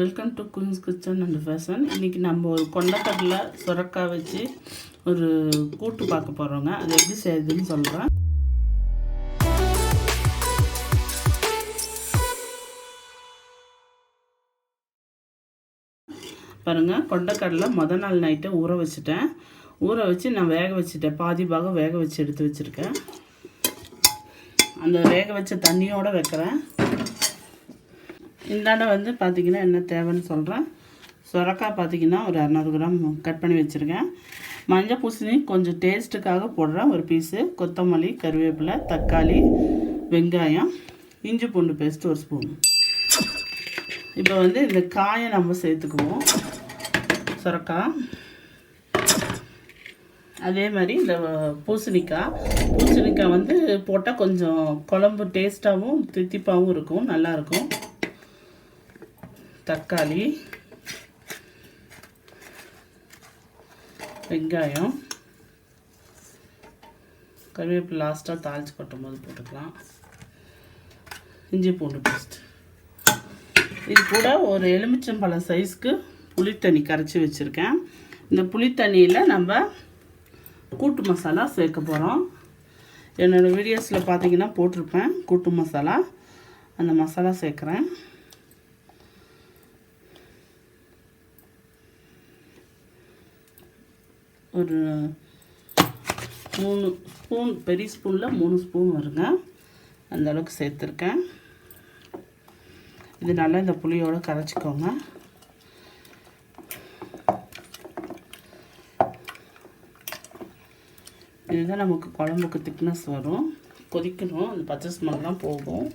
Welcome to queens kitchen and fashion. இன்றைக்கி நம்ம ஒரு கொண்டக்கடலை சுரக்காய் வச்சு ஒரு கூட்டு பார்க்க போகிறோங்க. அது எப்படி செய்யுதுன்னு சொல்கிறேன். பாருங்கள், கொண்டக்கடலை மொதல் நாள் நைட்டை ஊற வச்சுட்டேன். ஊற வச்சு நான் வேக வச்சுட்டேன். பாதி பாகம் வேக வச்சு எடுத்து வச்சுருக்கேன். அந்த வேக வச்ச தண்ணியோடு வைக்கிறேன். இந்தாண்ட பார்த்திங்கன்னா என்ன தேவைன்னு சொல்கிறேன். சுரக்காய் பார்த்திங்கன்னா ஒரு 200 கிராம் கட் பண்ணி வச்சுருக்கேன். மஞ்சள் பூசணி கொஞ்சம் டேஸ்ட்டுக்காக போடுறேன் ஒரு பீஸு, கொத்தமல்லி, கருவேப்பிலை, தக்காளி, வெங்காயம், இஞ்சி பூண்டு பேஸ்ட்டு ஒரு ஸ்பூன். இப்போ இந்த காயை நம்ம சேர்த்துக்குவோம். சுரக்காய் அதே மாதிரி இந்த பூசணிக்காய் போட்டால் கொஞ்சம் குழம்பு டேஸ்ட்டாகவும் தித்திப்பாகவும் இருக்கும், நல்லாயிருக்கும். தக்காளி, வெங்காயம், கருவேப்பிலை லாஸ்ட்டாக தாளித்து கொட்டும்போது போட்டுக்கலாம். இஞ்சி பூண்டு பேஸ்ட். இது கூட ஒரு எலுமிச்சம்பழம் சைஸ்க்கு புளித்தண்ணி கரைச்சி வச்சுருக்கேன். இந்த புளித்தண்ணியில் நம்ம கூட்டு மசாலா சேர்க்க போகிறோம். என்னோடய வீடியோஸில் பார்த்தீங்கன்னா போட்டிருப்பேன் கூட்டு மசாலா. அந்த மசாலா சேர்க்குறேன். ஒரு 3 ஸ்பூன், பெரிய ஸ்பூனில் 3 ஸ்பூன் வருங்க, அந்த அளவுக்கு சேர்த்துருக்கேன். இது நல்லா இந்த புளியோடு கரைச்சிக்கோங்க. இதுதான் நமக்கு குழம்புக்கு திக்னஸ் வரும். கொதிக்கணும், அந்த பச்சை ஸ்மெல்லாம் போகும்.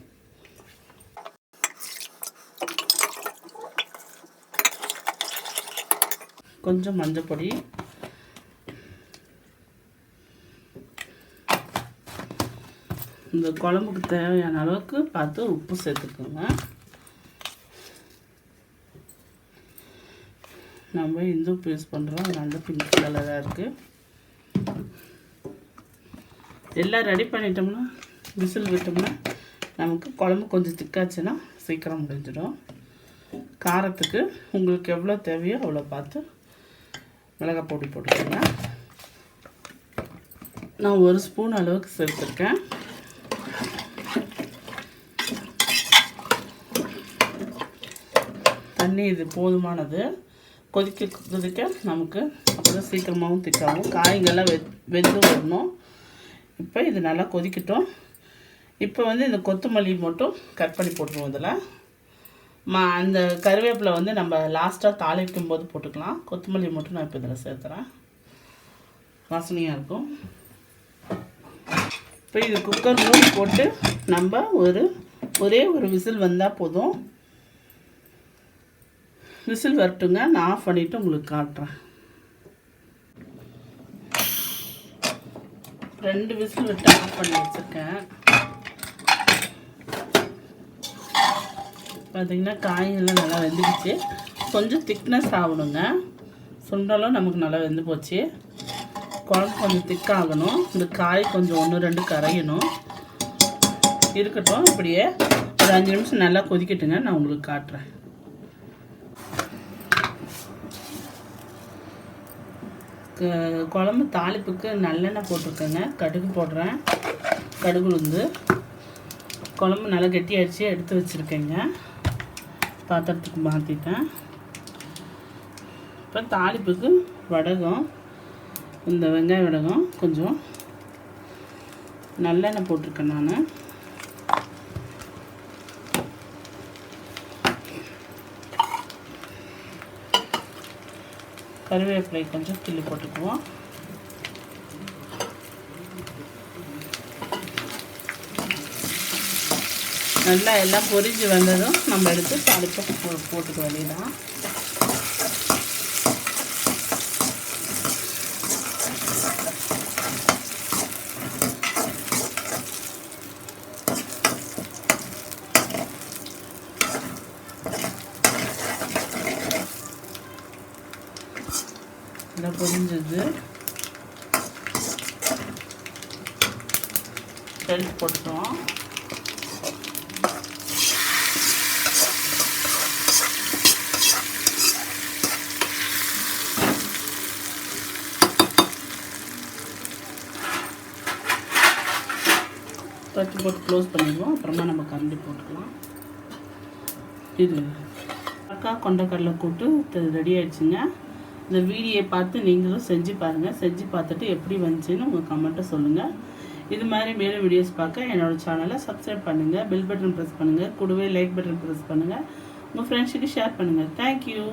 கொஞ்சம் மஞ்சள் பொடி, இந்த குழம்புக்கு தேவையான அளவுக்கு பார்த்து உப்பு சேர்த்துக்கோங்க. நம்ம இந்து யூஸ் பண்ணுறோம், நல்ல பிங்க் கலராக இருக்குது. எல்லாம் ரெடி பண்ணிட்டோம்னா, விசில் விட்டோம்னா நமக்கு குழம்பு கொஞ்சம் திக்காச்சுன்னா சீக்கிரம் முடிஞ்சிடும். காரத்துக்கு உங்களுக்கு எவ்வளோ தேவையோ அவ்வளோ பார்த்து மிளகாய் பொடி போட்டுக்கோங்க. நான் 1 ஸ்பூன் அளவுக்கு சேர்த்துருக்கேன். தண்ணி இது போதுமானது. கொதிக்க நமக்கு அப்போ தான் சீக்கிரமாகவும் திக்காகும். காய்கள்லாம் வெந்து வரணும். இப்போ இது நல்லா கொதிக்கட்டும். இப்போ இந்த கொத்தமல்லி மட்டும் கட் பண்ணி போட்டுருவோம். இதில் அந்த கருவேப்பிலை நம்ம லாஸ்ட்டாக தாளிக்கும் போது போட்டுக்கலாம். கொத்தமல்லி மட்டும் நான் இப்போ இதில் சேர்த்துறேன், வாசனையாக இருக்கும். இப்போ இது குக்கர் மூடி போட்டு நம்ம ஒரே ஒரு விசில் வந்தால் போதும். விசில் வரட்டுங்க, நான் ஆஃப் பண்ணிவிட்டு உங்களுக்கு காட்டுறேன். 2 விசில் விட்டு ஆஃப் பண்ணி வச்சுருக்கேன். பார்த்திங்கன்னா காயெல்லாம் நல்லா வெந்துடுச்சு. கொஞ்சம் திக்னஸ் ஆகணுங்க. சுண்டலும் நமக்கு நல்லா வெந்து போச்சு. குழம்பு கொஞ்சம் திக்காகணும். இந்த காய் கொஞ்சம் 1-2 கரையணும். இருக்கட்டும், இப்படியே ஒரு 5 நிமிஷம் நல்லா கொதிக்கட்டுங்க, நான் உங்களுக்கு காட்டுறேன். குழம்பு தாளிப்புக்கு நல்லெண்ணெய் போட்டிருக்கேங்க, கடுகு போடுறேன். கடுகு உளுந்து. குழம்பு நல்லா கெட்டியாகிடுச்சு, எடுத்து வச்சுருக்கேங்க, பாத்திரத்துக்கு மாற்றிட்டேன். இப்போ தாளிப்புக்கு வடகம், இந்த வெங்காய வடகம் கொஞ்சம் நல்லெண்ணெய் போட்டிருக்கேன் நான். கருவேப்பிலை கொஞ்சம் கிள்ளி போட்டுக்குவோம். நல்லா எல்லாம் பொரிஞ்சு வந்ததும் நம்ம எடுத்து தாளிப்பை போட்டுக்க வேண்டியதான். நல்லா பொரிஞ்சது எடுத்து போட்டுக்குவோம். தட்டி போட்டு க்ளோஸ் பண்ணிடுவோம். அப்புறமா நம்ம கரண்டி போட்டுக்கலாம். இது அக்கா கொண்டக்கடலை கூட்டு ரெடி ஆகிடுச்சுங்க. இந்த வீடியோவை பார்த்து நீங்களும் செஞ்சு பாருங்கள். செஞ்சு பார்த்துட்டு எப்படி வந்துச்சுன்னு உங்கள் கமெண்ட்டை சொல்லுங்கள். இது மாதிரி மேலும் வீடியோஸ் பார்க்க என்னோடய சேனலை சப்ஸ்கிரைப் பண்ணுங்கள், பெல் பட்டன் ப்ரெஸ் பண்ணுங்கள், கூடவே லைக் பட்டன் ப்ரெஸ் பண்ணுங்கள், உங்கள் ஃப்ரெண்ட்ஸுக்கு ஷேர் பண்ணுங்கள். தேங்க்யூ.